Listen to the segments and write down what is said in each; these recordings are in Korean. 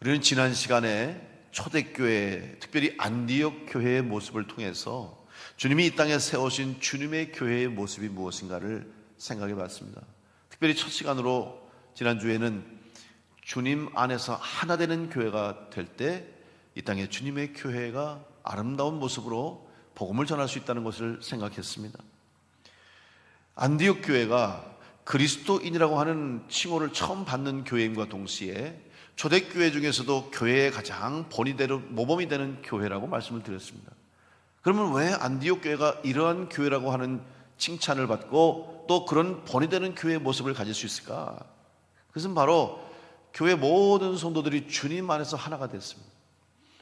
우리는 지난 시간에 초대교회, 특별히 안디옥 교회의 모습을 통해서 주님이 이 땅에 세우신 주님의 교회의 모습이 무엇인가를 생각해 봤습니다. 특별히 첫 시간으로 지난주에는 주님 안에서 하나 되는 교회가 될 때 이 땅에 주님의 교회가 아름다운 모습으로 복음을 전할 수 있다는 것을 생각했습니다. 안디옥 교회가 그리스도인이라고 하는 칭호를 처음 받는 교회임과 동시에 초대교회 중에서도 교회의 가장 모범이 되는 교회라고 말씀을 드렸습니다. 그러면 왜 안디옥 교회가 이러한 교회라고 하는 칭찬을 받고 또 그런 본이 되는 교회의 모습을 가질 수 있을까? 그것은 바로 교회 모든 성도들이 주님 안에서 하나가 됐습니다.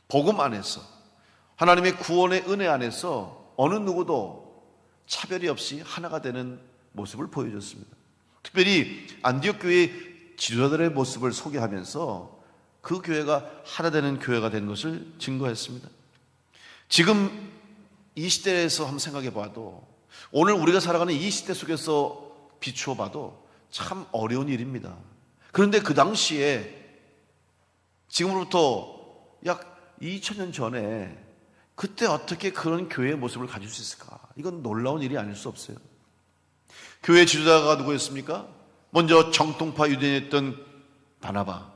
복음 안에서, 하나님의 구원의 은혜 안에서 어느 누구도 차별이 없이 하나가 되는 모습을 보여줬습니다. 특별히 안디옥 교회의 지도자들의 모습을 소개하면서 그 교회가 하나 되는 교회가 된 것을 증거했습니다. 지금 이 시대에서 한번 생각해 봐도, 오늘 우리가 살아가는 이 시대 속에서 비추어 봐도 참 어려운 일입니다. 그런데 그 당시에 지금으로부터 약 2000년 전에 그때 어떻게 그런 교회의 모습을 가질 수 있을까? 이건 놀라운 일이 아닐 수 없어요. 교회 지도자가 누구였습니까? 먼저 정통파 유대인이었던 바나바.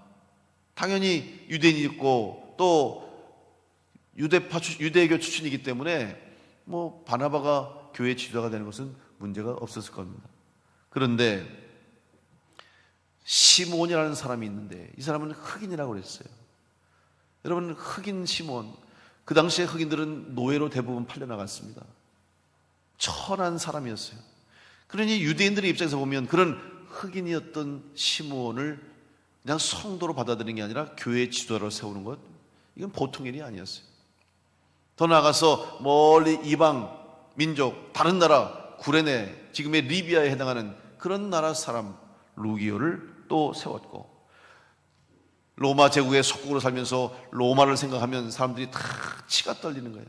당연히 유대인이었고 또 유대교 출신이기 때문에 바나바가 교회 지도자가 되는 것은 문제가 없었을 겁니다. 그런데 시몬이라는 사람이 있는데 이 사람은 흑인이라고 그랬어요. 여러분, 흑인 시몬, 그 당시에 흑인들은 노예로 대부분 팔려나갔습니다. 천한 사람이었어요. 그러니 유대인들의 입장에서 보면 그런 흑인이었던 시몬을 그냥 성도로 받아들이는 게 아니라 교회의 지도자로 세우는 것, 이건 보통 일이 아니었어요. 더 나아가서 멀리 이방 민족, 다른 나라 구레네, 지금의 리비아에 해당하는 그런 나라 사람 루기오를 또 세웠고, 로마 제국의 속국으로 살면서 로마를 생각하면 사람들이 다 치가 떨리는 거예요.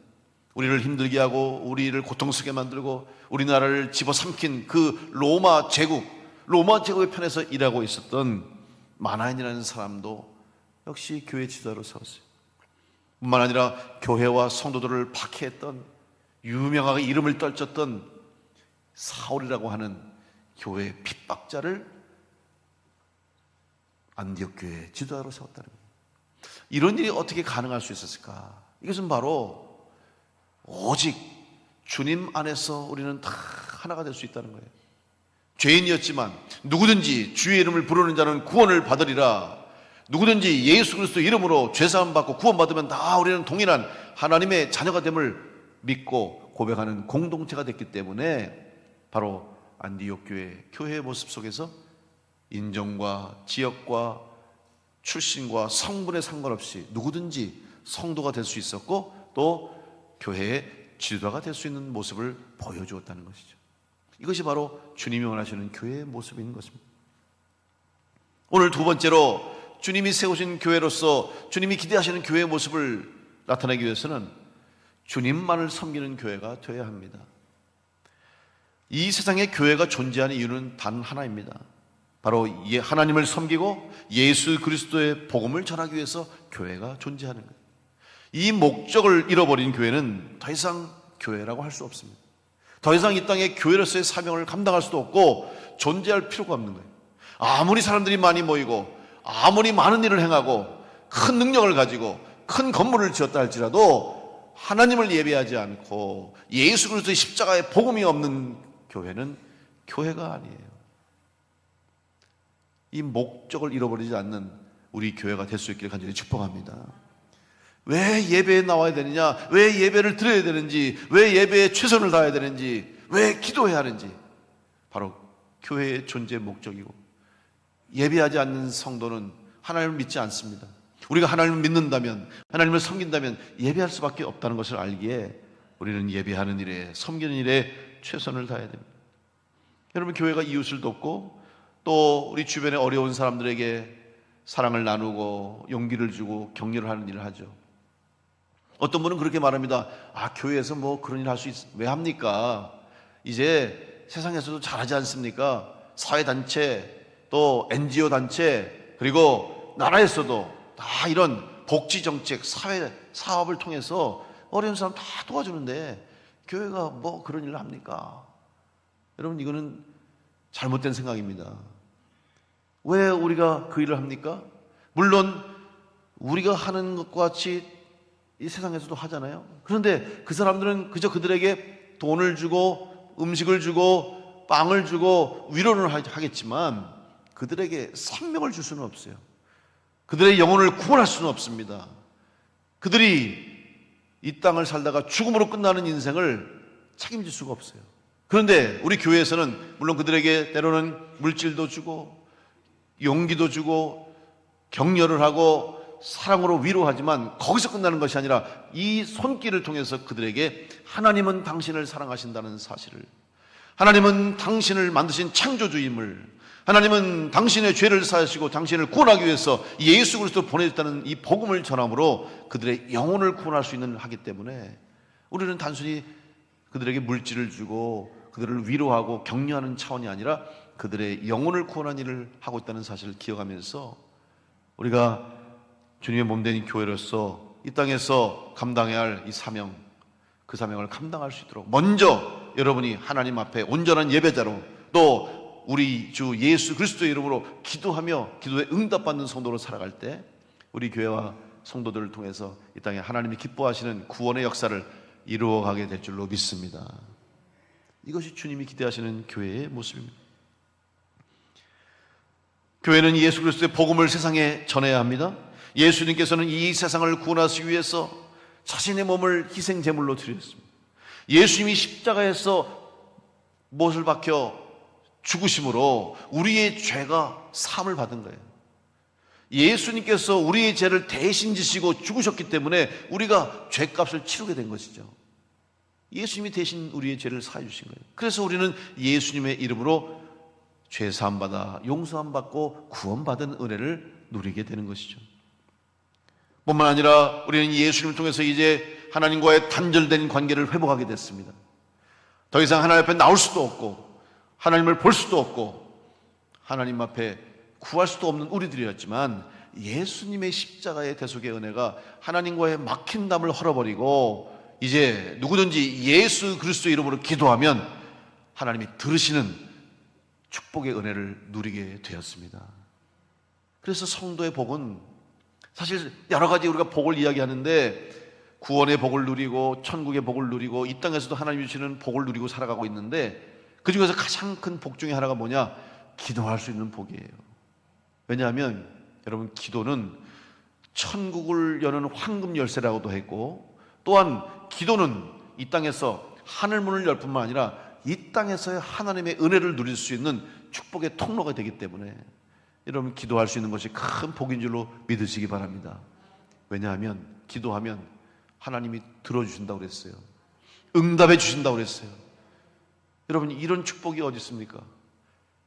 우리를 힘들게 하고 우리를 고통스럽게 만들고 우리나라를 집어삼킨 그 로마 제국의 편에서 일하고 있었던 마나인이라는 사람도 역시 교회 지도자로 세웠어요. 뿐만 아니라 교회와 성도들을 박해했던, 유명하게 이름을 떨쳤던 사울이라고 하는 교회 핍박자를 안디옥 교회 지도자로 세웠다는 거예요. 이런 일이 어떻게 가능할 수 있었을까? 이것은 바로 오직 주님 안에서 우리는 다 하나가 될 수 있다는 거예요. 죄인이었지만 누구든지 주의 이름을 부르는 자는 구원을 받으리라. 누구든지 예수 그리스도 이름으로 죄사함 받고 구원받으면 다 우리는 동일한 하나님의 자녀가 됨을 믿고 고백하는 공동체가 됐기 때문에 바로 안디옥 교회의 모습 속에서 인종과 지역과 출신과 성분에 상관없이 누구든지 성도가 될 수 있었고 또 교회의 지도자가 될 수 있는 모습을 보여주었다는 것이죠. 이것이 바로 주님이 원하시는 교회의 모습인 것입니다. 오늘 두 번째로 주님이 세우신 교회로서 주님이 기대하시는 교회의 모습을 나타내기 위해서는 주님만을 섬기는 교회가 되어야 합니다. 이 세상에 교회가 존재하는 이유는 단 하나입니다. 바로 하나님을 섬기고 예수 그리스도의 복음을 전하기 위해서 교회가 존재하는 거예요. 이 목적을 잃어버린 교회는 더 이상 교회라고 할 수 없습니다. 더 이상 이 땅에 교회로서의 사명을 감당할 수도 없고 존재할 필요가 없는 거예요. 아무리 사람들이 많이 모이고 아무리 많은 일을 행하고 큰 능력을 가지고 큰 건물을 지었다 할지라도 하나님을 예배하지 않고 예수 그리스도의 십자가의 복음이 없는 교회는 교회가 아니에요. 이 목적을 잃어버리지 않는 우리 교회가 될 수 있기를 간절히 축복합니다. 왜 예배에 나와야 되느냐, 왜 예배를 드려야 되는지, 왜 예배에 최선을 다해야 되는지, 왜 기도해야 하는지, 바로 교회의 존재 목적이고, 예배하지 않는 성도는 하나님을 믿지 않습니다. 우리가 하나님을 믿는다면, 하나님을 섬긴다면 예배할 수밖에 없다는 것을 알기에 우리는 예배하는 일에, 섬기는 일에 최선을 다해야 됩니다. 여러분, 교회가 이웃을 돕고 또 우리 주변에 어려운 사람들에게 사랑을 나누고 용기를 주고 격려를 하는 일을 하죠. 어떤 분은 그렇게 말합니다. 교회에서 그런 일 할 수 왜 합니까? 이제 세상에서도 잘하지 않습니까? 사회단체, 또 NGO 단체, 그리고 나라에서도 다 이런 복지 정책, 사회 사업을 통해서 어려운 사람 다 도와주는데 교회가 뭐 그런 일을 합니까? 여러분, 이거는 잘못된 생각입니다. 왜 우리가 그 일을 합니까? 물론 우리가 하는 것과 같이 이 세상에서도 하잖아요. 그런데 그 사람들은 그저 그들에게 돈을 주고 음식을 주고 빵을 주고 위로를 하겠지만 그들에게 생명을 줄 수는 없어요. 그들의 영혼을 구원할 수는 없습니다. 그들이 이 땅을 살다가 죽음으로 끝나는 인생을 책임질 수가 없어요. 그런데 우리 교회에서는 물론 그들에게 때로는 물질도 주고 용기도 주고 격려를 하고 사랑으로 위로하지만 거기서 끝나는 것이 아니라 이 손길을 통해서 그들에게 하나님은 당신을 사랑하신다는 사실을, 하나님은 당신을 만드신 창조주임을, 하나님은 당신의 죄를 사하시고 당신을 구원하기 위해서 예수 그리스도를 보내셨다는 이 복음을 전함으로 그들의 영혼을 구원할 수 있는 하기 때문에 우리는 단순히 그들에게 물질을 주고 그들을 위로하고 격려하는 차원이 아니라 그들의 영혼을 구원하는 일을 하고 있다는 사실을 기억하면서 우리가 주님의 몸된 교회로서 이 땅에서 감당해야 할 이 사명, 그 사명을 감당할 수 있도록 먼저 여러분이 하나님 앞에 온전한 예배자로 또 우리 주 예수 그리스도의 이름으로 기도하며 기도에 응답받는 성도로 살아갈 때 우리 교회와 성도들을 통해서 이 땅에 하나님이 기뻐하시는 구원의 역사를 이루어가게 될 줄로 믿습니다. 이것이 주님이 기대하시는 교회의 모습입니다. 교회는 예수 그리스도의 복음을 세상에 전해야 합니다. 예수님께서는 이 세상을 구원하시기 위해서 자신의 몸을 희생 제물로 드렸습니다. 예수님이 십자가에서 못을 박혀 죽으심으로 우리의 죄가 사함을 받은 거예요. 예수님께서 우리의 죄를 대신 지시고 죽으셨기 때문에 우리가 죄값을 치르게 된 것이죠. 예수님이 대신 우리의 죄를 사해 주신 거예요. 그래서 우리는 예수님의 이름으로 죄 사함 받아 용서함 받고 구원받은 은혜를 누리게 되는 것이죠. 뿐만 아니라 우리는 예수님을 통해서 이제 하나님과의 단절된 관계를 회복하게 됐습니다. 더 이상 하나님 앞에 나올 수도 없고 하나님을 볼 수도 없고 하나님 앞에 구할 수도 없는 우리들이었지만 예수님의 십자가의 대속의 은혜가 하나님과의 막힌 담을 헐어버리고 이제 누구든지 예수 그리스도 이름으로 기도하면 하나님이 들으시는 축복의 은혜를 누리게 되었습니다. 그래서 성도의 복은 사실 여러 가지 우리가 복을 이야기하는데 구원의 복을 누리고 천국의 복을 누리고 이 땅에서도 하나님이 주시는 복을 누리고 살아가고 있는데 그 중에서 가장 큰 복 중에 하나가 뭐냐? 기도할 수 있는 복이에요. 왜냐하면 여러분 기도는 천국을 여는 황금 열쇠라고도 했고 또한 기도는 이 땅에서 하늘문을 열 뿐만 아니라 이 땅에서의 하나님의 은혜를 누릴 수 있는 축복의 통로가 되기 때문에 여러분 기도할 수 있는 것이 큰 복인 줄로 믿으시기 바랍니다. 왜냐하면 기도하면 하나님이 들어주신다고 그랬어요. 응답해 주신다고 그랬어요. 여러분 이런 축복이 어디 있습니까?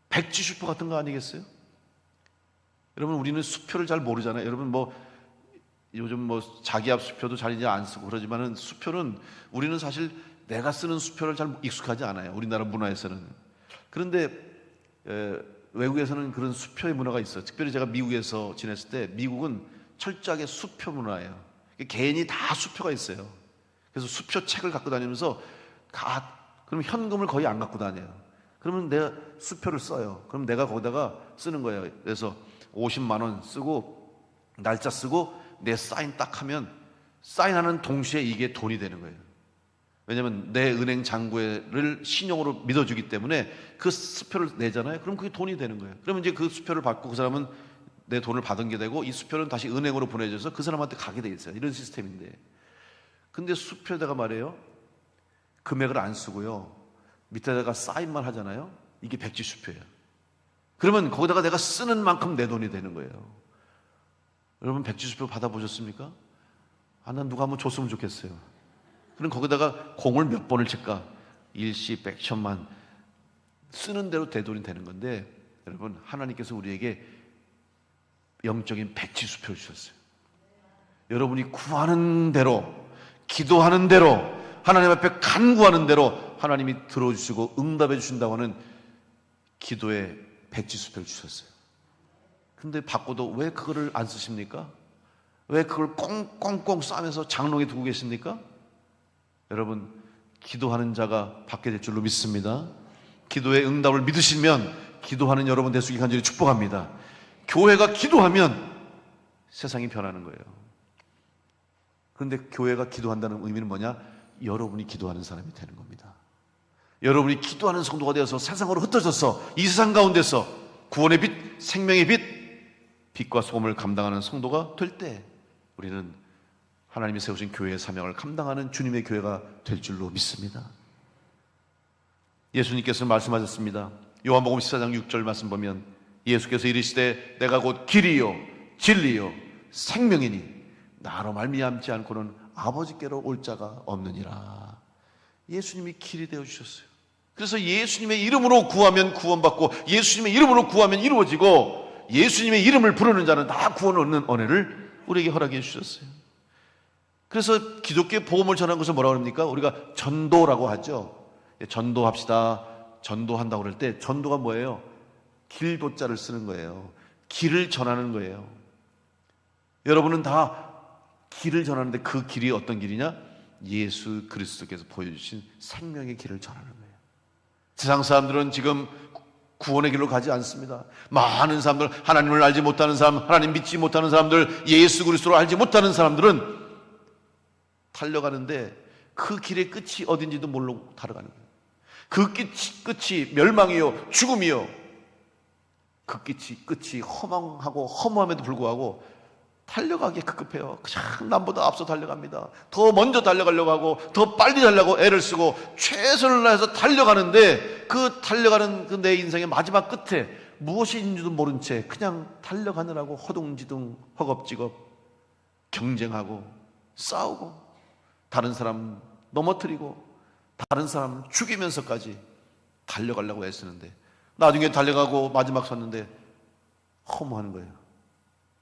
백지수표 같은 거 아니겠어요? 여러분 우리는 수표를 잘 모르잖아요. 여러분 요즘 자기압 수표도 잘 이제 안 쓰고 그러지만은 수표는 우리는 사실 내가 쓰는 수표를 잘 익숙하지 않아요. 우리나라 문화에서는. 그런데 외국에서는 그런 수표의 문화가 있어요. 특별히 제가 미국에서 지냈을 때 미국은 철저하게 수표 문화예요. 개인이 다 수표가 있어요. 그래서 수표 책을 갖고 다니면서 그럼 현금을 거의 안 갖고 다녀요. 그러면 내가 수표를 써요. 그럼 내가 거기다가 쓰는 거예요. 그래서 50만 원 쓰고 날짜 쓰고 내 사인 딱 하면 사인하는 동시에 이게 돈이 되는 거예요. 왜냐하면 내 은행 잔고를 신용으로 믿어주기 때문에 그 수표를 내잖아요. 그럼 그게 돈이 되는 거예요. 그러면 이제 그 수표를 받고 그 사람은 내 돈을 받은 게 되고 이 수표는 다시 은행으로 보내줘서 그 사람한테 가게 돼 있어요. 이런 시스템인데 근데 수표에다가 말이에요 금액을 안 쓰고요 밑에다가 사인만 하잖아요. 이게 백지수표예요. 그러면 거기다가 내가 쓰는 만큼 내 돈이 되는 거예요. 여러분 백지수표 받아보셨습니까? 난 누가 한번 줬으면 좋겠어요. 그럼 거기다가 공을 몇 번을 칠까? 일시, 백천만 쓰는 대로 내 돈이 되는 건데 여러분 하나님께서 우리에게 영적인 백지수표를 주셨어요. 여러분이 구하는 대로 기도하는 대로 하나님 앞에 간구하는 대로 하나님이 들어주시고 응답해 주신다고 하는 기도의 백지수표를 주셨어요. 근데 받고도 왜 그거를 안 쓰십니까? 왜 그걸 꽁꽁꽁 싸면서 장롱에 두고 계십니까? 여러분, 기도하는 자가 받게 될 줄로 믿습니다. 기도의 응답을 믿으시면 기도하는 여러분 되시기 간절히 축복합니다. 교회가 기도하면 세상이 변하는 거예요. 그런데 교회가 기도한다는 의미는 뭐냐? 여러분이 기도하는 사람이 되는 겁니다. 여러분이 기도하는 성도가 되어서 세상으로 흩어져서 이 세상 가운데서 구원의 빛, 생명의 빛, 빛과 소금을 감당하는 성도가 될 때 우리는 하나님이 세우신 교회의 사명을 감당하는 주님의 교회가 될 줄로 믿습니다. 예수님께서 말씀하셨습니다. 요한복음 14장 6절 말씀 보면 예수께서 이르시되 내가 곧 길이요 진리요 생명이니 나로 말미암지 않고는 아버지께로 올 자가 없느니라. 예수님이 길이 되어주셨어요. 그래서 예수님의 이름으로 구하면 구원받고 예수님의 이름으로 구하면 이루어지고 예수님의 이름을 부르는 자는 다 구원을 얻는 은혜를 우리에게 허락해 주셨어요. 그래서 기독교의 복음을 전하는 것을 뭐라고 합니까? 우리가 전도라고 하죠. 전도합시다. 전도한다고 그럴 때 전도가 뭐예요? 길도자를 쓰는 거예요. 길을 전하는 거예요. 여러분은 다 길을 전하는데 그 길이 어떤 길이냐? 예수 그리스도께서 보여주신 생명의 길을 전하는 거예요. 세상 사람들은 지금 구원의 길로 가지 않습니다. 많은 사람들, 하나님을 알지 못하는 사람, 하나님 믿지 못하는 사람들, 예수 그리스도를 알지 못하는 사람들은 달려가는데 그 길의 끝이 어딘지도 모르고 달려가는 거예요. 그 끝이 멸망이요 죽음이요, 그 끝이 허망하고 허무함에도 불구하고 달려가기에 급급해요. 그냥 남보다 앞서 달려갑니다. 더 먼저 달려가려고 하고 더 빨리 달려고 애를 쓰고 최선을 다해서 달려가는데 그 달려가는 그 내 인생의 마지막 끝에 무엇이 있는지도 모른 채 그냥 달려가느라고 허둥지둥 허겁지겁 경쟁하고 싸우고 다른 사람 넘어뜨리고 다른 사람 죽이면서까지 달려가려고 애쓰는데 나중에 달려가고 마지막 섰는데 허무한 거예요.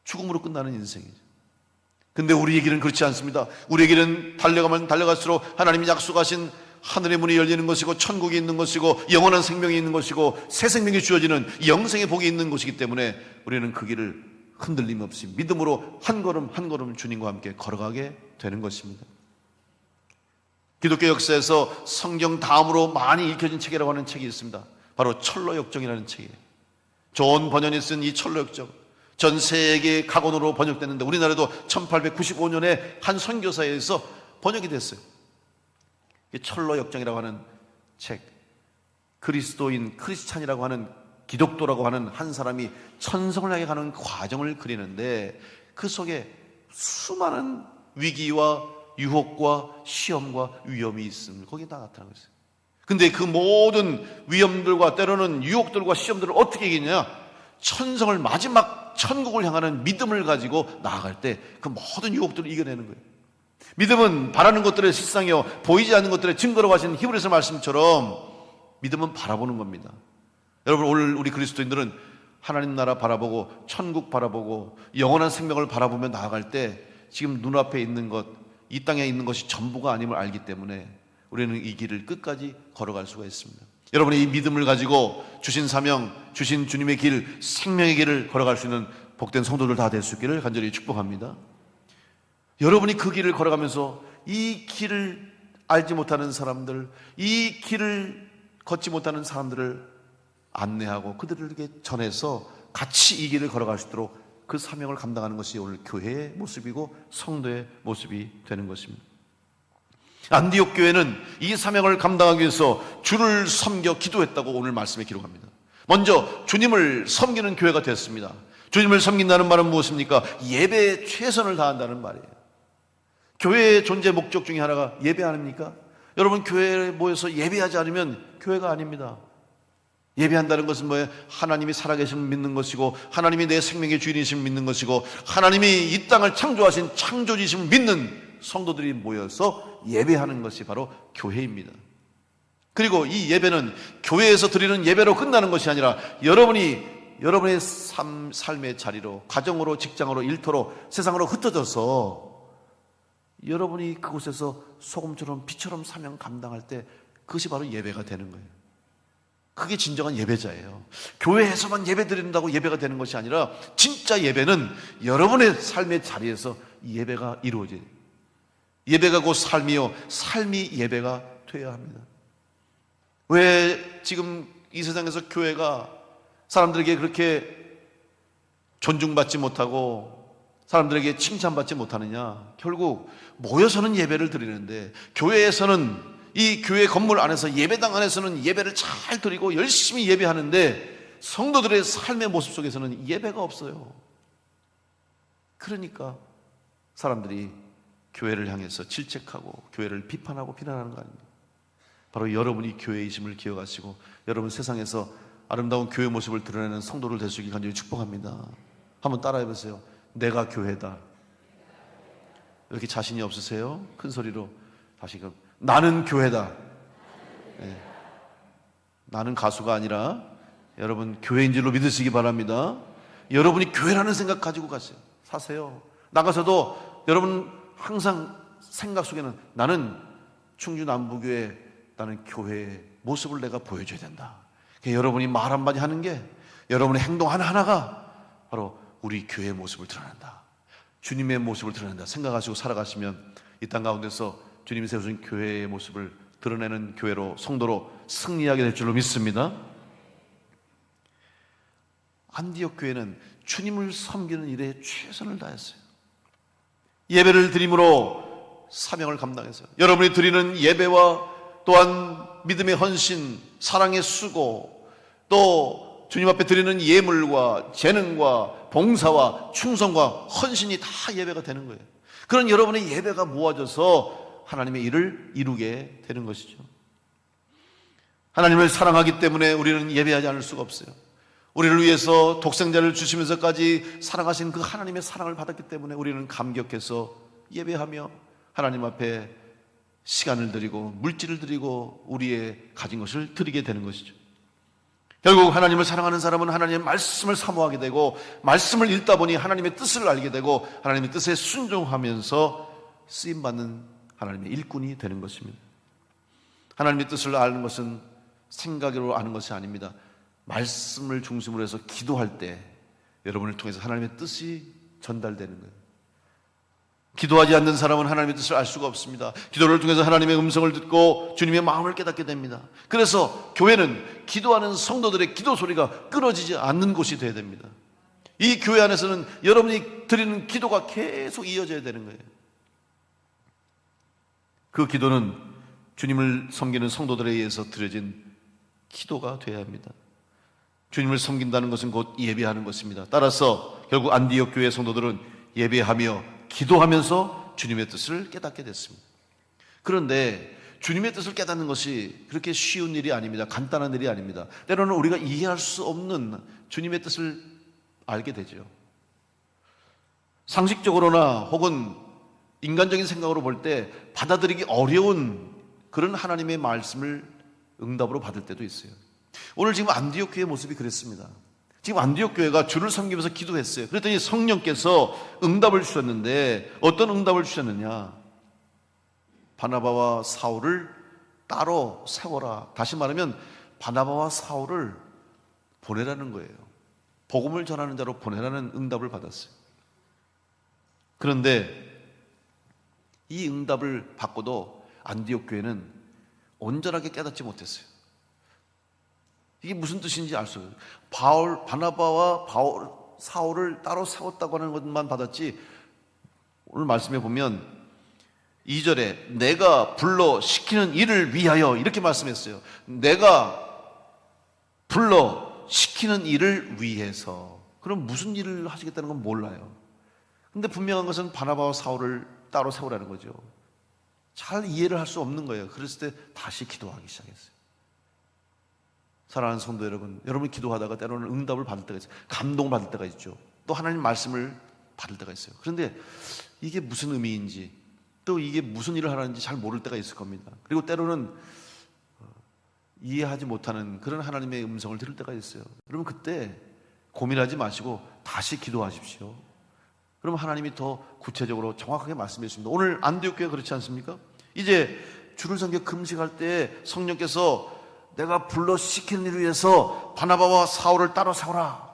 죽음으로 끝나는 인생이죠. 근데 우리의 길은 그렇지 않습니다. 우리의 길은 달려가면 달려갈수록 하나님이 약속하신 하늘의 문이 열리는 것이고 천국이 있는 것이고 영원한 생명이 있는 것이고 새 생명이 주어지는 영생의 복이 있는 것이기 때문에 우리는 그 길을 흔들림 없이 믿음으로 한 걸음 한 걸음 주님과 함께 걸어가게 되는 것입니다. 기독교 역사에서 성경 다음으로 많이 읽혀진 책이라고 하는 책이 있습니다. 바로 철로역정이라는 책이에요. 존 버년이 쓴 이 철로역정, 전 세계 각원으로 번역됐는데 우리나라도 1895년에 한 선교사에서 번역이 됐어요. 이 철로역정이라고 하는 책, 그리스도인, 크리스찬이라고 하는 기독도라고 하는 한 사람이 천성을 향해 가는 과정을 그리는데 그 속에 수많은 위기와 유혹과 시험과 위험이 있음을 거기에 다 나타나고 있어요. 근데 그 모든 위험들과 때로는 유혹들과 시험들을 어떻게 이기냐? 천성을 마지막 천국을 향하는 믿음을 가지고 나아갈 때 그 모든 유혹들을 이겨내는 거예요. 믿음은 바라는 것들의 실상이요 보이지 않는 것들의 증거라고 하신 히브리서 말씀처럼 믿음은 바라보는 겁니다. 여러분, 오늘 우리 그리스도인들은 하나님 나라 바라보고 천국 바라보고 영원한 생명을 바라보며 나아갈 때 지금 눈앞에 있는 것, 이 땅에 있는 것이 전부가 아님을 알기 때문에 우리는 이 길을 끝까지 걸어갈 수가 있습니다. 여러분이 이 믿음을 가지고 주신 사명, 주신 주님의 길, 생명의 길을 걸어갈 수 있는 복된 성도들 다 될 수 있기를 간절히 축복합니다. 여러분이 그 길을 걸어가면서 이 길을 알지 못하는 사람들, 이 길을 걷지 못하는 사람들을 안내하고 그들에게 전해서 같이 이 길을 걸어갈 수 있도록 그 사명을 감당하는 것이 오늘 교회의 모습이고 성도의 모습이 되는 것입니다. 안디옥 교회는 이 사명을 감당하기 위해서 주를 섬겨 기도했다고 오늘 말씀에 기록합니다. 먼저 주님을 섬기는 교회가 됐습니다. 주님을 섬긴다는 말은 무엇입니까? 예배에 최선을 다한다는 말이에요. 교회의 존재 목적 중에 하나가 예배 아닙니까? 여러분, 교회에 모여서 예배하지 않으면 교회가 아닙니다. 예배한다는 것은 뭐예요? 하나님이 살아계심을 믿는 것이고 하나님이 내 생명의 주인이심을 믿는 것이고 하나님이 이 땅을 창조하신 창조주이심을 믿는 성도들이 모여서 예배하는 것이 바로 교회입니다. 그리고 이 예배는 교회에서 드리는 예배로 끝나는 것이 아니라 여러분의 삶의 자리로, 가정으로, 직장으로, 일터로, 세상으로 흩어져서 여러분이 그곳에서 소금처럼 빛처럼 사명 감당할 때 그것이 바로 예배가 되는 거예요. 그게 진정한 예배자예요. 교회에서만 예배 드린다고 예배가 되는 것이 아니라 진짜 예배는 여러분의 삶의 자리에서 예배가 이루어져야 돼요. 예배가 곧 삶이요, 삶이 예배가 되어야 합니다. 왜 지금 이 세상에서 교회가 사람들에게 그렇게 존중받지 못하고 사람들에게 칭찬받지 못하느냐? 결국 모여서는 예배를 드리는데, 교회에서는, 이 교회 건물 안에서, 예배당 안에서는 예배를 잘 드리고 열심히 예배하는데 성도들의 삶의 모습 속에서는 예배가 없어요. 그러니까 사람들이 교회를 향해서 질책하고 교회를 비판하고 비난하는 거 아닙니까? 바로 여러분이 교회이심을 기억하시고 여러분 세상에서 아름다운 교회 모습을 드러내는 성도를 될 수 있게 간절히 축복합니다. 한번 따라해 보세요. 내가 교회다. 이렇게 자신이 없으세요? 큰 소리로 다시금 나는 교회다. 네. 나는 가수가 아니라 여러분 교회인 줄로 믿으시기 바랍니다. 여러분이 교회라는 생각 가지고 가세요. 사세요. 나가서도 여러분 항상 생각 속에는 나는 충주 남부교회, 나는 교회의 모습을 내가 보여줘야 된다. 여러분이 말 한마디 하는 게, 여러분의 행동 하나하나가 바로 우리 교회의 모습을 드러낸다, 주님의 모습을 드러낸다 생각하시고 살아가시면 이 땅 가운데서 주님이 세우신 교회의 모습을 드러내는 교회로, 성도로 승리하게 될 줄로 믿습니다. 안디옥 교회는 주님을 섬기는 일에 최선을 다했어요. 예배를 드림으로 사명을 감당했어요. 여러분이 드리는 예배와 또한 믿음의 헌신, 사랑의 수고, 또 주님 앞에 드리는 예물과 재능과 봉사와 충성과 헌신이 다 예배가 되는 거예요. 그런 여러분의 예배가 모아져서 하나님의 일을 이루게 되는 것이죠. 하나님을 사랑하기 때문에 우리는 예배하지 않을 수가 없어요. 우리를 위해서 독생자를 주시면서까지 사랑하신 그 하나님의 사랑을 받았기 때문에 우리는 감격해서 예배하며 하나님 앞에 시간을 드리고 물질을 드리고 우리의 가진 것을 드리게 되는 것이죠. 결국 하나님을 사랑하는 사람은 하나님의 말씀을 사모하게 되고, 말씀을 읽다 보니 하나님의 뜻을 알게 되고 하나님의 뜻에 순종하면서 쓰임받는 하나님의 일꾼이 되는 것입니다. 하나님의 뜻을 아는 것은 생각으로 아는 것이 아닙니다. 말씀을 중심으로 해서 기도할 때 여러분을 통해서 하나님의 뜻이 전달되는 거예요. 기도하지 않는 사람은 하나님의 뜻을 알 수가 없습니다. 기도를 통해서 하나님의 음성을 듣고 주님의 마음을 깨닫게 됩니다. 그래서 교회는 기도하는 성도들의 기도 소리가 끊어지지 않는 곳이 되어야 됩니다. 이 교회 안에서는 여러분이 드리는 기도가 계속 이어져야 되는 거예요. 그 기도는 주님을 섬기는 성도들에 의해서 드려진 기도가 되어야 합니다. 주님을 섬긴다는 것은 곧 예배하는 것입니다. 따라서 결국 안디옥 교회 성도들은 예배하며 기도하면서 주님의 뜻을 깨닫게 됐습니다. 그런데 주님의 뜻을 깨닫는 것이 그렇게 쉬운 일이 아닙니다. 간단한 일이 아닙니다. 때로는 우리가 이해할 수 없는 주님의 뜻을 알게 되죠. 상식적으로나 혹은 인간적인 생각으로 볼 때 받아들이기 어려운 그런 하나님의 말씀을 응답으로 받을 때도 있어요. 오늘 지금 안디옥 교회의 모습이 그랬습니다. 지금 안디옥 교회가 주를 섬기면서 기도했어요. 그랬더니 성령께서 응답을 주셨는데 어떤 응답을 주셨느냐? 바나바와 사울을 따로 세워라. 다시 말하면 바나바와 사울을 보내라는 거예요. 복음을 전하는 자로 보내라는 응답을 받았어요. 그런데 이 응답을 받고도 안디옥 교회는 온전하게 깨닫지 못했어요. 이게 무슨 뜻인지 알 수 없어요. 바나바와 사울을 따로 세웠다고 하는 것만 받았지, 오늘 말씀해 보면 2절에 내가 불러 시키는 일을 위하여 이렇게 말씀했어요. 내가 불러 시키는 일을 위해서. 그럼 무슨 일을 하시겠다는 건 몰라요. 근데 분명한 것은 바나바와 사울을 따로 세우라는 거죠. 잘 이해를 할 수 없는 거예요. 그랬을 때 다시 기도하기 시작했어요. 사랑하는 성도 여러분, 여러분이 기도하다가 때로는 응답을 받을 때가 있어요. 감동받을 때가 있죠. 또 하나님 말씀을 받을 때가 있어요. 그런데 이게 무슨 의미인지, 또 이게 무슨 일을 하는지 잘 모를 때가 있을 겁니다. 그리고 때로는 이해하지 못하는 그런 하나님의 음성을 들을 때가 있어요. 여러분 그때 고민하지 마시고 다시 기도하십시오. 그럼 하나님이 더 구체적으로 정확하게 말씀해 주십니다. 오늘 안디옥 교회가 그렇지 않습니까? 이제 주를 섬겨 금식할 때 성령께서 내가 불러 시키는 일을 위해서 바나바와 사울을 따로 세우라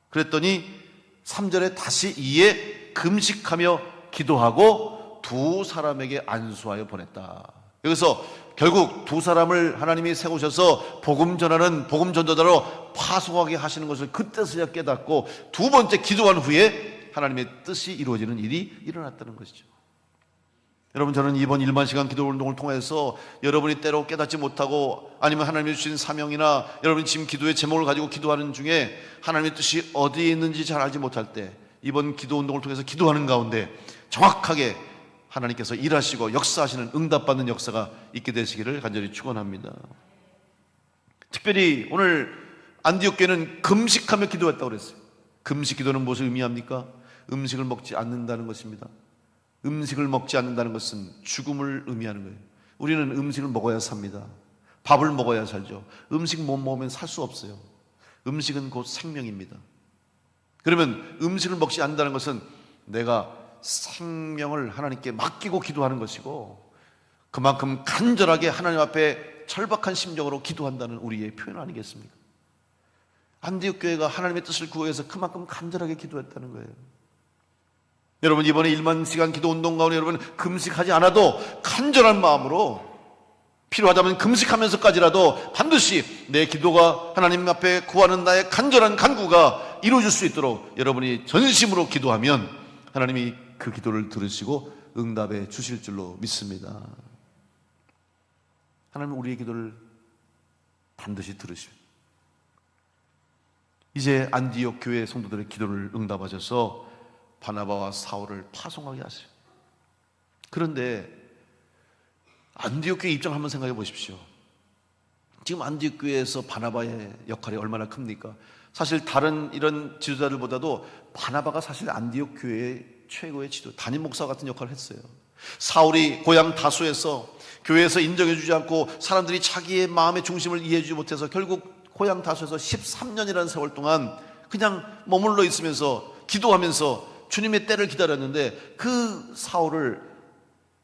그랬더니 3절에 다시 이에 금식하며 기도하고 두 사람에게 안수하여 보냈다. 여기서 결국 두 사람을 하나님이 세우셔서 복음 전하는 복음 전도자로 파송하게 하시는 것을 그때서야 깨닫고 두 번째 기도한 후에 하나님의 뜻이 이루어지는 일이 일어났다는 것이죠. 여러분, 저는 이번 1만 시간 기도 운동을 통해서 여러분이 때로 깨닫지 못하고 아니면 하나님이 주신 사명이나 여러분이 지금 기도의 제목을 가지고 기도하는 중에 하나님의 뜻이 어디에 있는지 잘 알지 못할 때 이번 기도 운동을 통해서 기도하는 가운데 정확하게 하나님께서 일하시고 역사하시는 응답받는 역사가 있게 되시기를 간절히 축원합니다. 특별히 오늘 안디옥 교회는 금식하며 기도했다고 그랬어요. 금식 기도는 무엇을 의미합니까? 음식을 먹지 않는다는 것입니다. 음식을 먹지 않는다는 것은 죽음을 의미하는 거예요. 우리는 음식을 먹어야 삽니다. 밥을 먹어야 살죠. 음식 못 먹으면 살 수 없어요. 음식은 곧 생명입니다. 그러면 음식을 먹지 않는다는 것은 내가 생명을 하나님께 맡기고 기도하는 것이고 그만큼 간절하게 하나님 앞에 절박한 심정으로 기도한다는 우리의 표현 아니겠습니까? 안디옥 교회가 하나님의 뜻을 구해서 그만큼 간절하게 기도했다는 거예요. 여러분, 이번에 1만 시간 기도 운동 가운데 여러분 금식하지 않아도 간절한 마음으로 필요하다면 금식하면서까지라도 반드시 내 기도가 하나님 앞에 구하는 나의 간절한 간구가 이루어질 수 있도록 여러분이 전심으로 기도하면 하나님이 그 기도를 들으시고 응답해 주실 줄로 믿습니다. 하나님은 우리의 기도를 반드시 들으십니다. 이제 안디옥 교회 성도들의 기도를 응답하셔서 바나바와 사울을 파송하게 하세요. 그런데 안디옥 교회 입장 한번 생각해 보십시오. 지금 안디옥 교회에서 바나바의 역할이 얼마나 큽니까? 사실 다른 이런 지도자들보다도 바나바가 사실 안디옥 교회의 최고의 지도, 담임 목사 같은 역할을 했어요. 사울이 고향 다수에서 교회에서 인정해 주지 않고 사람들이 자기의 마음의 중심을 이해해 주지 못해서 결국 고향 다수에서 13년이라는 세월 동안 그냥 머물러 있으면서 기도하면서 주님의 때를 기다렸는데 그 사울을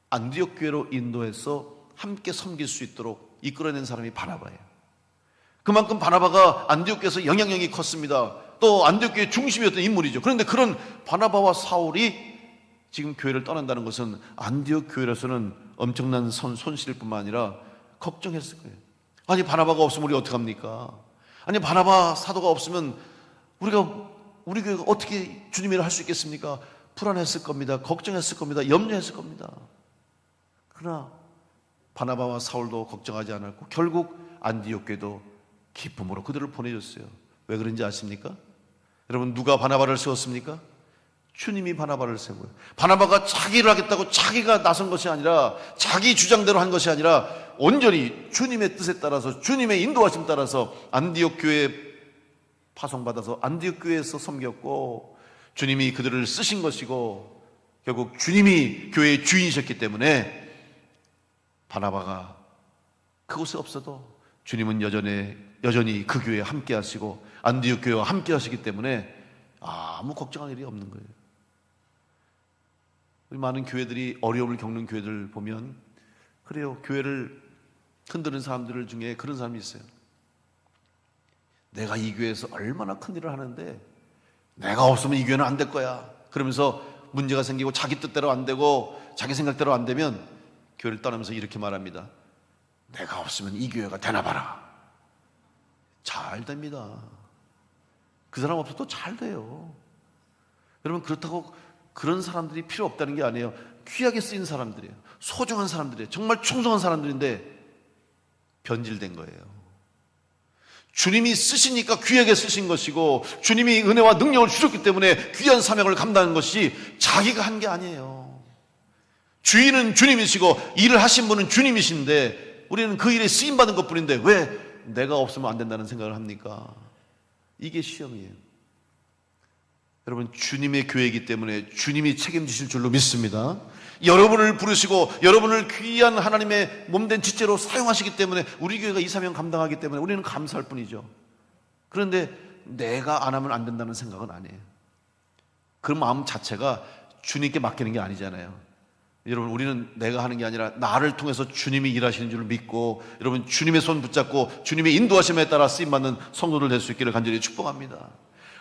안디옥 교회로 인도해서 함께 섬길 수 있도록 이끌어낸 사람이 바나바예요. 그만큼 바나바가 안디옥 교회에서 영향력이 컸습니다. 또 안디옥 교회의 중심이었던 인물이죠. 그런데 그런 바나바와 사울이 지금 교회를 떠난다는 것은 안디옥 교회로서는 엄청난 손실일 뿐만 아니라 걱정했을 거예요. 아니, 바나바가 없으면 우리 어떡합니까? 아니, 바나바 사도가 없으면 우리 교회가 어떻게 주님의 일을 할 수 있겠습니까? 불안했을 겁니다. 걱정했을 겁니다. 염려했을 겁니다. 그러나 바나바와 사울도 걱정하지 않았고 결국 안디옥 교회도 기쁨으로 그들을 보내줬어요. 왜 그런지 아십니까? 여러분, 누가 바나바를 세웠습니까? 주님이 바나바를 세워요. 바나바가 자기를 하겠다고 자기가 나선 것이 아니라 자기 주장대로 한 것이 아니라 온전히 주님의 뜻에 따라서 주님의 인도하심 따라서 안디옥 교회에 파송받아서 안디옥 교회에서 섬겼고 주님이 그들을 쓰신 것이고 결국 주님이 교회의 주인이셨기 때문에 바나바가 그곳에 없어도 주님은 여전히 그 교회에 함께 하시고 안디옥 교회와 함께 하시기 때문에 아무 걱정할 일이 없는 거예요. 우리 많은 교회들이 어려움을 겪는 교회들 보면 그래요. 교회를 흔드는 사람들 중에 그런 사람이 있어요. 내가 이 교회에서 얼마나 큰 일을 하는데 내가 없으면 이 교회는 안 될 거야. 그러면서 문제가 생기고 자기 뜻대로 안 되고 자기 생각대로 안 되면 교회를 떠나면서 이렇게 말합니다. 내가 없으면 이 교회가 되나 봐라. 잘 됩니다. 그 사람 없어도 잘 돼요. 여러분, 그렇다고 그런 사람들이 필요 없다는 게 아니에요. 귀하게 쓰인 사람들이에요. 소중한 사람들이에요. 정말 충성한 사람들인데 변질된 거예요. 주님이 쓰시니까 귀하게 쓰신 것이고 주님이 은혜와 능력을 주셨기 때문에 귀한 사명을 감당한 것이 자기가 한 게 아니에요. 주인은 주님이시고 일을 하신 분은 주님이신데 우리는 그 일에 쓰임받은 것뿐인데 왜 내가 없으면 안 된다는 생각을 합니까? 이게 시험이에요. 여러분, 주님의 교회이기 때문에 주님이 책임지실 줄로 믿습니다. 여러분을 부르시고 여러분을 귀한 하나님의 몸된 지체로 사용하시기 때문에 우리 교회가 이 사명 감당하기 때문에 우리는 감사할 뿐이죠. 그런데 내가 안 하면 안 된다는 생각은 아니에요. 그 마음 자체가 주님께 맡기는 게 아니잖아요. 여러분, 우리는 내가 하는 게 아니라 나를 통해서 주님이 일하시는 줄 믿고 여러분, 주님의 손 붙잡고 주님의 인도하심에 따라 쓰임받는 성도들 될 수 있기를 간절히 축복합니다.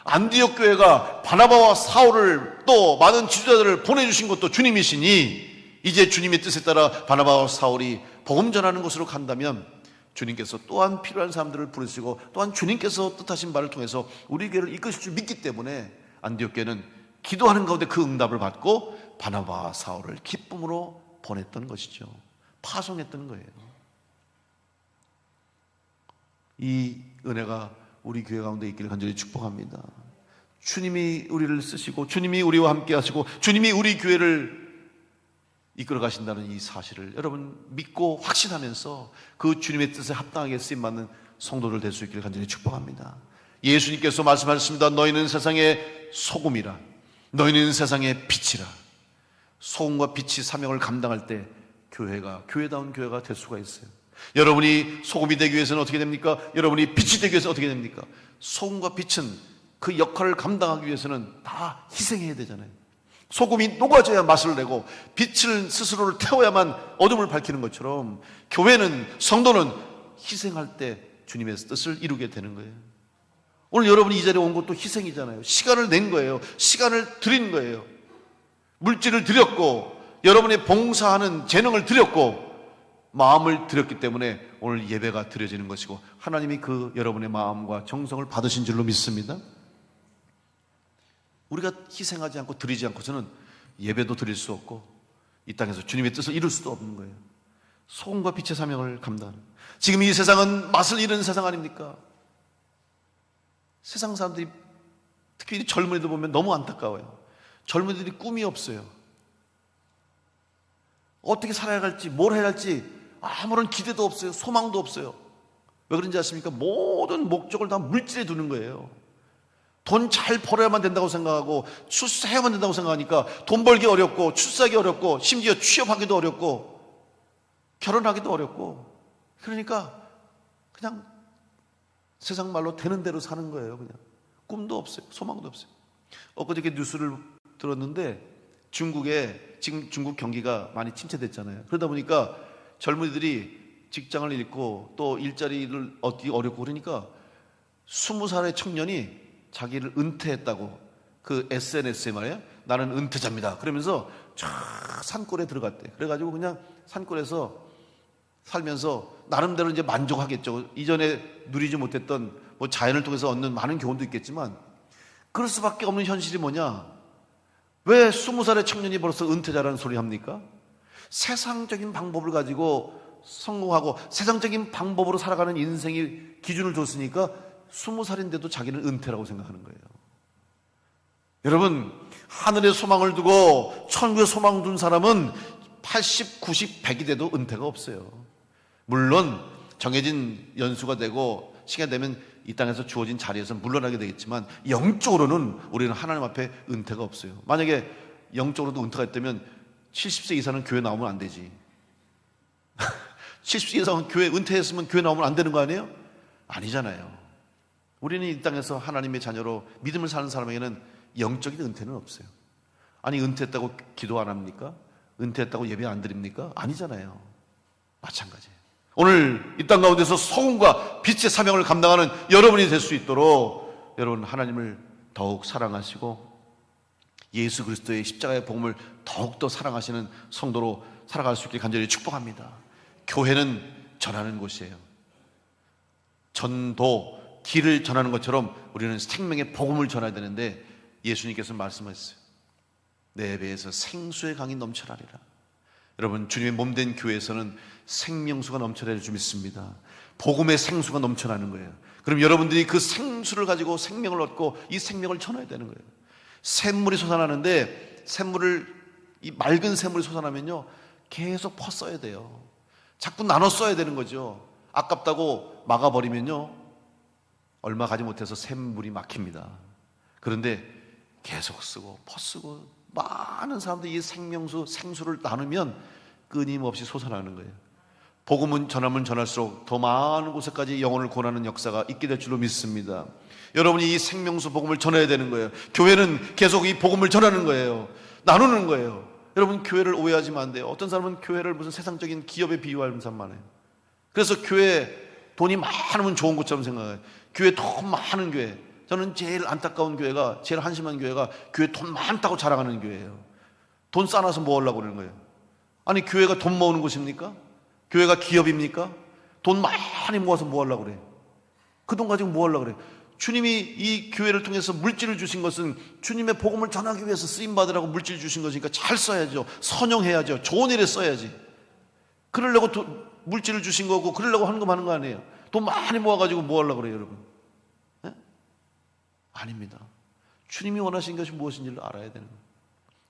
안디옥 교회가 바나바와 사울을 또 많은 지도자들을 보내주신 것도 주님이시니 이제 주님의 뜻에 따라 바나바와 사울이 복음 전하는 곳으로 간다면 주님께서 또한 필요한 사람들을 부르시고 또한 주님께서 뜻하신 바를 통해서 우리 교회를 이끄실 줄 믿기 때문에 안디옥 교회는 기도하는 가운데 그 응답을 받고 바나바와 사울을 기쁨으로 보냈던 것이죠. 파송했던 거예요. 이 은혜가 우리 교회 가운데 있기를 간절히 축복합니다. 주님이 우리를 쓰시고 주님이 우리와 함께 하시고 주님이 우리 교회를 이끌어 가신다는 이 사실을 여러분 믿고 확신하면서 그 주님의 뜻에 합당하게 쓰임받는 성도들 될 수 있기를 간절히 축복합니다. 예수님께서 말씀하셨습니다. 너희는 세상의 소금이라, 너희는 세상의 빛이라. 소금과 빛이 사명을 감당할 때 교회가 교회다운 교회가 될 수가 있어요. 여러분이 소금이 되기 위해서는 어떻게 됩니까? 여러분이 빛이 되기 위해서 어떻게 됩니까? 소금과 빛은 그 역할을 감당하기 위해서는 다 희생해야 되잖아요. 소금이 녹아져야 맛을 내고 빛을 스스로를 태워야만 어둠을 밝히는 것처럼 교회는, 성도는 희생할 때 주님의 뜻을 이루게 되는 거예요. 오늘 여러분이 이 자리에 온 것도 희생이잖아요. 시간을 낸 거예요. 시간을 드린 거예요. 물질을 드렸고 여러분의 봉사하는 재능을 드렸고 마음을 드렸기 때문에 오늘 예배가 드려지는 것이고 하나님이 그 여러분의 마음과 정성을 받으신 줄로 믿습니다. 우리가 희생하지 않고 드리지 않고서는 예배도 드릴 수 없고 이 땅에서 주님의 뜻을 이룰 수도 없는 거예요. 소금과 빛의 사명을 감당하는. 지금 이 세상은 맛을 잃은 세상 아닙니까? 세상 사람들이 특히 젊은이들 보면 너무 안타까워요. 젊은이들이 꿈이 없어요. 어떻게 살아야 할지, 뭘 해야 할지 아무런 기대도 없어요. 소망도 없어요. 왜 그런지 아십니까? 모든 목적을 다 물질에 두는 거예요. 돈 잘 벌어야만 된다고 생각하고 출세해야만 된다고 생각하니까 돈 벌기 어렵고 출세하기 어렵고 심지어 취업하기도 어렵고 결혼하기도 어렵고 그러니까 그냥 세상 말로 되는 대로 사는 거예요. 그냥 꿈도 없어요. 소망도 없어요. 엊그저께 뉴스를 들었는데 중국에 지금 중국 경기가 많이 침체됐잖아요. 그러다 보니까 젊은이들이 직장을 잃고 또 일자리를 얻기 어렵고 그러니까 20살의 청년이 자기를 은퇴했다고 그 SNS에 말이에요. 나는 은퇴자입니다. 그러면서 쫙 산골에 들어갔대. 그래가지고 그냥 산골에서 살면서 나름대로 이제 만족하겠죠. 이전에 누리지 못했던 뭐 자연을 통해서 얻는 많은 교훈도 있겠지만 그럴 수밖에 없는 현실이 뭐냐? 왜 20살의 청년이 벌써 은퇴자라는 소리 합니까? 세상적인 방법을 가지고 성공하고 세상적인 방법으로 살아가는 인생이 기준을 뒀으니까 20살인데도 자기는 은퇴라고 생각하는 거예요. 여러분, 하늘에 소망을 두고 천국에 소망 둔 사람은 80, 90, 100이 돼도 은퇴가 없어요. 물론 정해진 연수가 되고 시간 되면 이 땅에서 주어진 자리에서 물러나게 되겠지만 영적으로는 우리는 하나님 앞에 은퇴가 없어요. 만약에 영적으로도 은퇴가 있다면 70세 이상은 교회 나오면 안 되지. 70세 이상은 교회 은퇴했으면 교회 나오면 안 되는 거 아니에요? 아니잖아요. 우리는 이 땅에서 하나님의 자녀로 믿음을 사는 사람에게는 영적인 은퇴는 없어요. 아니 은퇴했다고 기도 안 합니까? 은퇴했다고 예배 안 드립니까? 아니잖아요. 마찬가지예요. 오늘 이 땅 가운데서 소금과 빛의 사명을 감당하는 여러분이 될 수 있도록 여러분 하나님을 더욱 사랑하시고 예수 그리스도의 십자가의 복음을 더욱더 사랑하시는 성도로 살아갈 수 있게 간절히 축복합니다. 교회는 전하는 곳이에요. 전도, 길을 전하는 것처럼 우리는 생명의 복음을 전해야 되는데 예수님께서 말씀하셨어요. 내 배에서 생수의 강이 넘쳐나리라. 여러분 주님의 몸된 교회에서는 생명수가 넘쳐날 줄 믿습니다. 복음의 생수가 넘쳐나는 거예요. 그럼 여러분들이 그 생수를 가지고 생명을 얻고 이 생명을 전해야 되는 거예요. 샘물이 솟아나는데 이 맑은 샘물이 솟아나면요 계속 퍼 써야 돼요. 자꾸 나눠 써야 되는 거죠. 아깝다고 막아버리면요 얼마 가지 못해서 샘물이 막힙니다. 그런데 계속 쓰고 퍼 쓰고 많은 사람들이 이 생수를 나누면 끊임없이 솟아나는 거예요. 복음은 전하면 전할수록 더 많은 곳에까지 영혼을 권하는 역사가 있게 될 줄로 믿습니다. 여러분이 이 생명수 복음을 전해야 되는 거예요. 교회는 계속 이 복음을 전하는 거예요. 나누는 거예요. 여러분 교회를 오해하시면 안 돼요. 어떤 사람은 교회를 무슨 세상적인 기업에 비유하는 사람 많아요. 그래서 교회 돈이 많으면 좋은 것처럼 생각해요. 교회 돈 많은 교회 저는 제일 안타까운 교회가, 제일 한심한 교회가 교회 돈 많다고 자랑하는 교회예요. 돈 싸놔서 뭐 하려고 그러는 거예요? 아니, 교회가 돈 모으는 곳입니까? 교회가 기업입니까? 돈 많이 모아서 뭐 하려고 그래요? 그 돈 가지고 뭐 하려고 그래요? 주님이 이 교회를 통해서 물질을 주신 것은 주님의 복음을 전하기 위해서 쓰임받으라고 물질을 주신 것이니까 잘 써야죠. 선용해야죠. 좋은 일에 써야지. 그러려고 물질을 주신 거고, 그러려고 헌금하는 거 아니에요. 돈 많이 모아가지고 뭐 하려고 그래요, 여러분? 네? 아닙니다. 주님이 원하신 것이 무엇인지를 알아야 되는 거예요.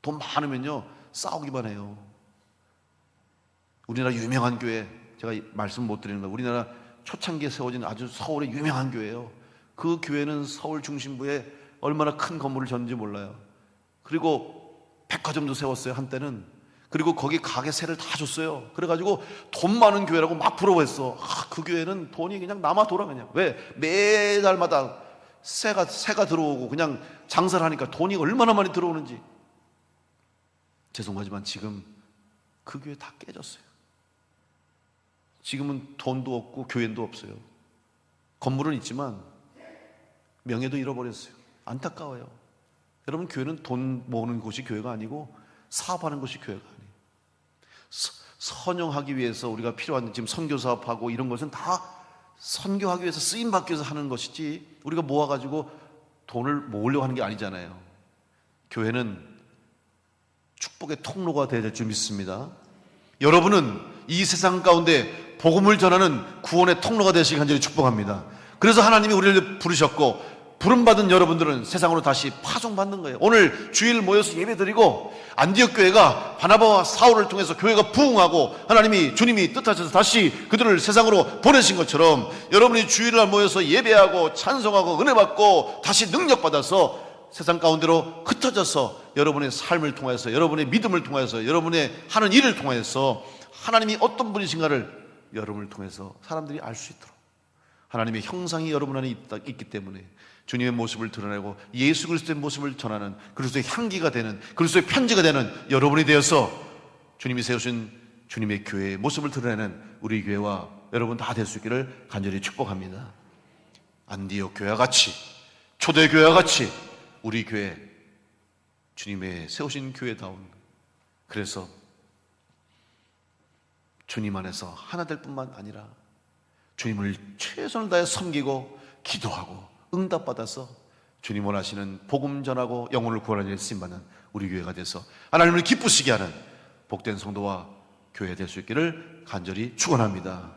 돈 많으면요, 싸우기만 해요. 우리나라 유명한 교회, 제가 말씀 못 드리는 거예요. 우리나라 초창기에 세워진 아주 서울의 유명한 교회예요. 그 교회는 서울 중심부에 얼마나 큰 건물을 졌는지 몰라요. 그리고 백화점도 세웠어요, 한때는. 그리고 거기 가게 세를 다 줬어요. 그래가지고 돈 많은 교회라고 막 부러워했어. 그 교회는 돈이 그냥 남아 돌아. 그냥 왜? 매달마다 새가 들어오고 그냥 장사를 하니까 돈이 얼마나 많이 들어오는지. 죄송하지만 지금 그 교회 다 깨졌어요. 지금은 돈도 없고 교회도 없어요. 건물은 있지만 명예도 잃어버렸어요. 안타까워요. 여러분, 교회는 돈 모으는 곳이 교회가 아니고 사업하는 곳이 교회가 아니에요. 선용하기 위해서 우리가 필요한, 지금 선교 사업하고 이런 것은 다 선교하기 위해서, 쓰임받기 위해서 하는 것이지, 우리가 모아가지고 돈을 모으려고 하는 게 아니잖아요. 교회는 축복의 통로가 되어야 될 줄 믿습니다. 여러분은 이 세상 가운데 복음을 전하는 구원의 통로가 되시길 간절히 축복합니다. 그래서 하나님이 우리를 부르셨고, 부름받은 여러분들은 세상으로 다시 파송받는 거예요. 오늘 주일 모여서 예배드리고, 안디옥 교회가 바나바와 사울을 통해서 교회가 부흥하고 주님이 뜻하셔서 다시 그들을 세상으로 보내신 것처럼, 여러분이 주일날 모여서 예배하고 찬송하고 은혜 받고 다시 능력 받아서 세상 가운데로 흩어져서 여러분의 삶을 통해서, 여러분의 믿음을 통해서, 여러분의 하는 일을 통해서 하나님이 어떤 분이신가를 여러분을 통해서 사람들이 알 수 있도록, 하나님의 형상이 여러분 안에 있기 때문에 주님의 모습을 드러내고 예수 그리스도의 모습을 전하는, 그리스도의 향기가 되는, 그리스도의 편지가 되는 여러분이 되어서 주님이 세우신 주님의 교회의 모습을 드러내는 우리 교회와 여러분 다 될 수 있기를 간절히 축복합니다. 안디옥 교회와 같이, 초대교회와 같이 우리 교회, 주님의 세우신 교회다운, 그래서 주님 안에서 하나 될 뿐만 아니라 주님을 최선을 다해 섬기고 기도하고 응답받아서 주님 원하시는 복음 전하고 영혼을 구원하는 일에 쓰임받는 우리 교회가 돼서 하나님을 기쁘시게 하는 복된 성도와 교회 될 수 있기를 간절히 축원합니다.